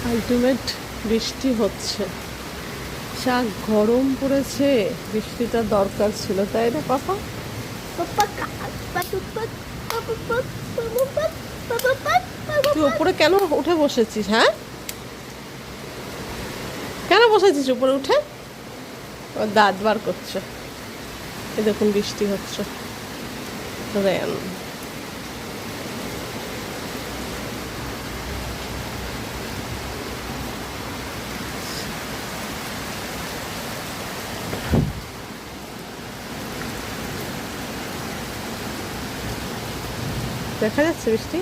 Ultimate বৃষ্টি হচ্ছে, যা গরম পড়েছে, বৃষ্টিটা দরকার ছিল, তাই না পাপা? তুই উপরে কেন উঠে বসেছিস? হ্যাঁ, কেন বসেছিস উপরে উঠে? ও দাঁত বার করছে। এ দেখুন বৃষ্টি হচ্ছে, রেন। দেখা যাচ্ছে বৃষ্টি।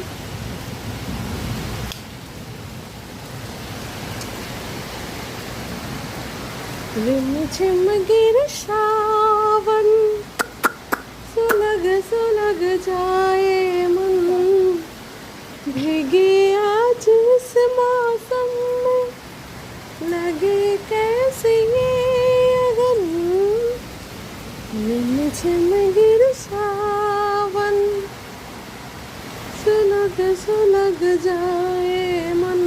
रिमझिम गिरे सावन, सुलग जाए मन, भीगे आज इस मौसम में, लगे कैसे ये अगन। रिमझिम गिरे सावन, सुलग जाए मन,